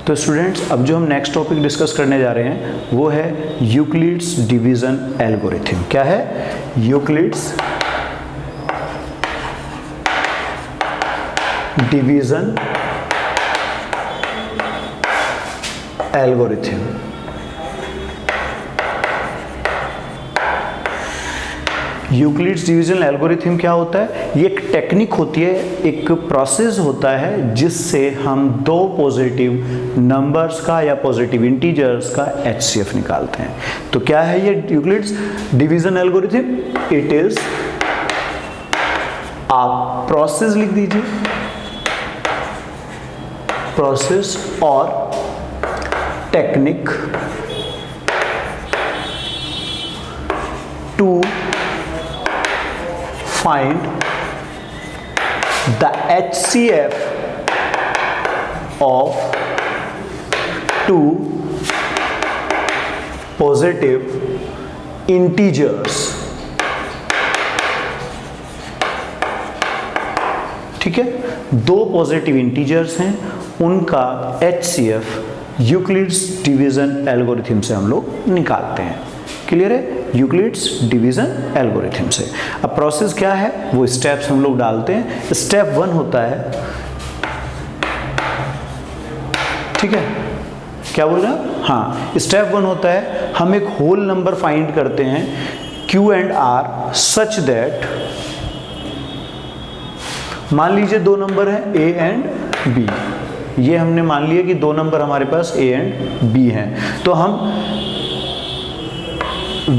तो स्टूडेंट्स अब जो हम नेक्स्ट टॉपिक डिस्कस करने जा रहे हैं वो है यूक्लिड्स डिवीजन एल्गोरिथम। क्या है? Euclid's division algorithm. Euclid's division algorithm क्या होता है? ये एक टेक्निक होती है, एक प्रोसेस होता है जिससे हम दो पॉजिटिव नंबर्स का या पॉजिटिव इंटीजर्स का एचसीएफ निकालते हैं। तो क्या है ये Euclid's division algorithm? It is, आप प्रोसेस लिख दीजिए, प्रोसेस और technique to find the HCF of two positive integers। ठीक है, दो पॉजिटिव इंटीजर्स हैं, उनका HCF यूक्लिड्स डिवीजन एल्गोरिथम से हम लोग निकालते हैं। क्लियर है? यूक्लिड्स डिवीजन एल्गोरिथम से। अब प्रोसेस क्या है वो स्टेप्स हम लोग डालते हैं। स्टेप 1 होता है, ठीक है, क्या बोल रहे हैं? हाँ, स्टेप 1 होता है हम एक होल नंबर फाइंड करते हैं Q and R such that, मान लीजिए दो नंबर है A एंड B। ये हमने मान लिया कि दो नंबर हमारे पास A एंड B हैं, तो हम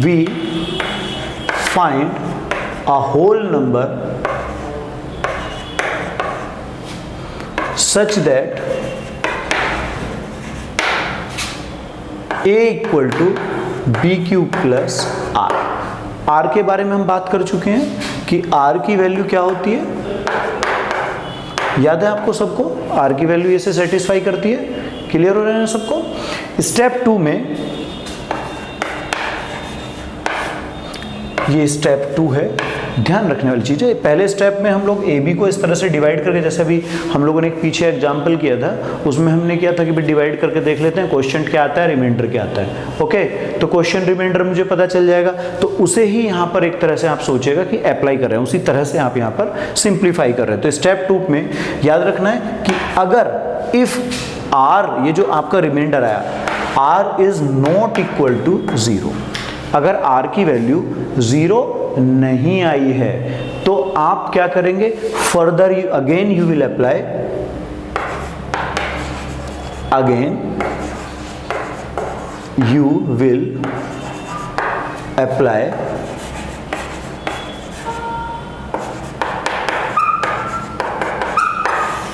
we find a whole number such that A equal to BQ plus R। R के बारे में हम बात कर चुके हैं कि R की वैल्यू क्या होती है, याद है आपको सबको? R की वैल्यू इसे सेटिस्फाई करती है। क्लियर हो रहा है ना सबको? स्टेप 2 में, ये स्टेप 2 है, ध्यान रखने वाली चीज़ है। पहले स्टेप में हम लोग ए बी को इस तरह से डिवाइड करके, जैसे अभी हम लोगों ने एक पीछे एग्जांपल किया था, उसमें हमने किया था कि भाई डिवाइड करके देख लेते हैं क्वेश्चन क्या आता है, रिमाइंडर क्या आता है। ओके, तो क्वेश्चन रिमाइंडर मुझे पता चल जाएगा, तो उसे ही यहाँ पर एक तरह से आप सोचेगा कि अप्लाई कर रहे हैं, उसी तरह से आप यहाँ पर सिंप्लीफाई कर रहे हैं। तो स्टेप 2 में याद रखना है कि अगर इफ आर, ये जो आपका रिमाइंडर आया, r is not equal to 0, अगर r की वैल्यू 0 नहीं आई है तो आप क्या करेंगे? Further again you will apply, again you will apply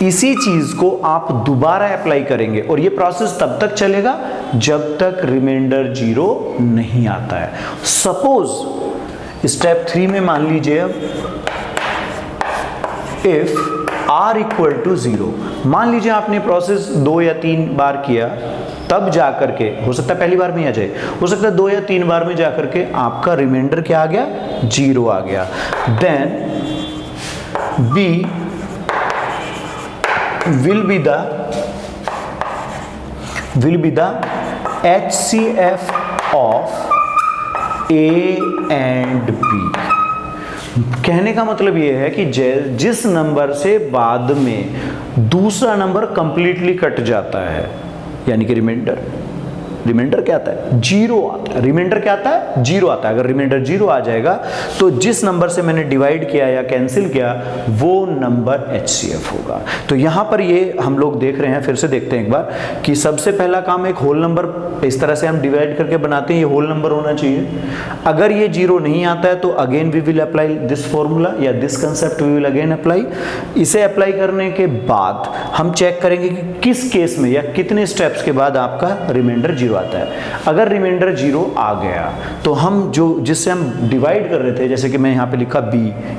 इसी चीज को आप दोबारा अप्लाई करेंगे, और ये प्रोसेस तब तक चलेगा जब तक रिमाइंडर 0 नहीं आता है। सपोज स्टेप 3 में मान लीजिए अब इफ r इक्वल टू 0, मान लीजिए आपने प्रोसेस 2 या 3 बार किया, तब जाकर के, हो सकता है पहली बार में आ जाए, हो सकता है 2 या 3 बार में जाकर के आपका रिमाइंडर क्या आ गया? 0 आ गया। Then b will be the HCF of A and B। कहने का मतलब ये है कि जिस नंबर से बाद में दूसरा नंबर कंप्लीटली कट जाता है, यानी कि रिमाइंडर क्या आता है? 0 आता है। रिमाइंडर क्या आता है? 0 आता है। अगर रिमाइंडर 0 आ जाएगा तो जिस नंबर से मैंने डिवाइड किया या कैंसिल किया वो नंबर HCF होगा। तो यहां पर ये हम लोग देख रहे हैं, फिर से देखते हैं एक बार, कि सबसे पहला काम एक होल नंबर इस तरह से हम डिवाइड करके बनाते हैं, ये होल नंबर होना चाहिए। अगर ये 0 नहीं आता है तो again we will apply this formula या this concept we will again apply. इसे अप्लाई करने के बाद हम चेक करेंगे कि किस केस में या कितने स्टेप्स के बाद आपका रिमाइंडर 0 आता है। अगर रिमाइंडर 0 आ गया तो हम जिससे हम डिवाइड कर रहे थे, जैसे कि मैं यहाँ पे लिखा b,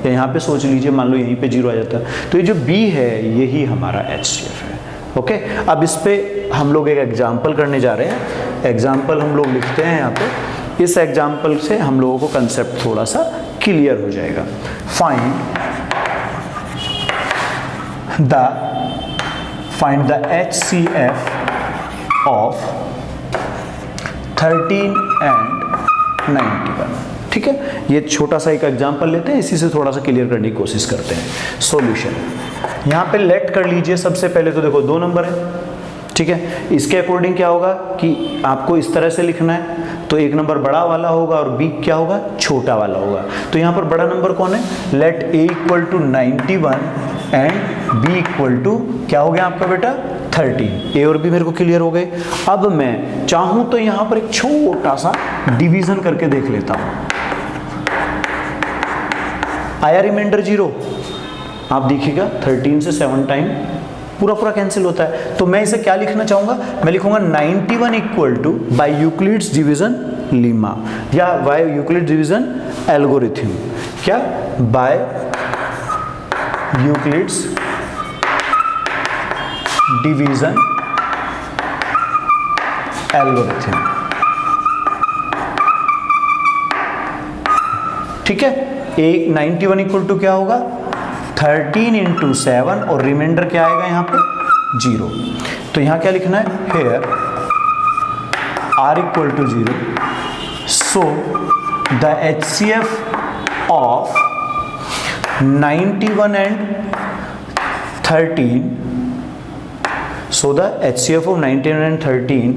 या यहाँ पे सोच लीजिए मान लो यहीं पे 0 आ जाता, तो ये जो b है यही हमारा HCF है। ओके, अब इस पे हम लोग एक एग्जाम्पल करने जा रहे हैं। एग्जाम्पल हम लोग लिखते हैं यहाँ पे, इस एग्जाम्पल से हम लोगों को कंसेप्ट थोड़ा सा क्लियर हो जाएगा। Find the HCF of 13 and 91। ठीक है, ये छोटा सा एक एग्जांपल लेते हैं, इसी से थोड़ा सा क्लियर करने की कोशिश करते हैं। सॉल्यूशन यहाँ पे लेट कर लीजिए। सबसे पहले तो देखो 2 नंबर है, ठीक है। इसके अकॉर्डिंग क्या होगा कि आपको इस तरह से लिखना है, तो एक नंबर बड़ा वाला होगा और बी क्या होगा, छोटा वाला होगा। तो यहाँ पर बड़ा नंबर कौन है, let a equal to 91 and b equal to क्या हो गया आपका बेटा 13। ए और बी मेरे को क्लियर हो गए। अब मैं चाहूं तो यहाँ पर एक छोटा सा डिवीजन करके देख लेता हूं। आया रिमाइंडर 0, आप देखिएगा 13 से 7 टाइम पूरा कैंसिल होता है। तो मैं इसे क्या लिखना चाहूंगा, मैं लिखूंगा 91 equal to by Euclid's division lemma या बाय यूक्लिड्स डिवीजन एल्गोरिथम। क्या, बाय यूक्लिड्स डिवीजन एल्गोरिथम। ठीक है, 91 इक्वल टू क्या होगा 13 इंटू 7 और रिमाइंडर क्या आएगा यहाँ पे 0। तो यहाँ क्या लिखना है, here r equal to 0, so the HCF of 91 and 13, so the HCF of 91 and 13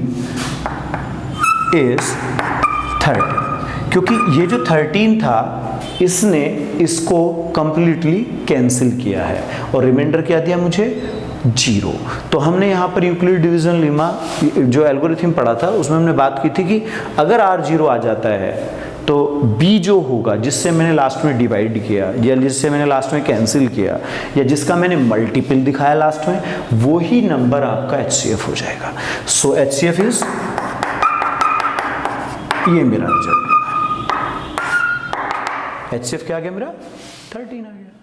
is 30। क्योंकि ये जो 13 था इसने इसको कंप्लीटली कैंसिल किया है और रिमाइंडर क्या दिया मुझे 0। तो हमने यहाँ पर यूक्लिड डिवीजन लीमा जो एल्गोरिथम पढ़ा था उसमें हमने बात की थी कि अगर R 0 आ जाता है तो B जो होगा जिससे मैंने लास्ट में डिवाइड किया या जिससे मैंने लास्ट में कैंसिल किया या जिसका मैंने मल्टीपल दिखाया लास्ट में, वही नंबर आपका HCF हो जाएगा। सो HCF इज ये मेरा रिजल्ट। HCF क्या आ गया मेरा 13 आ गया।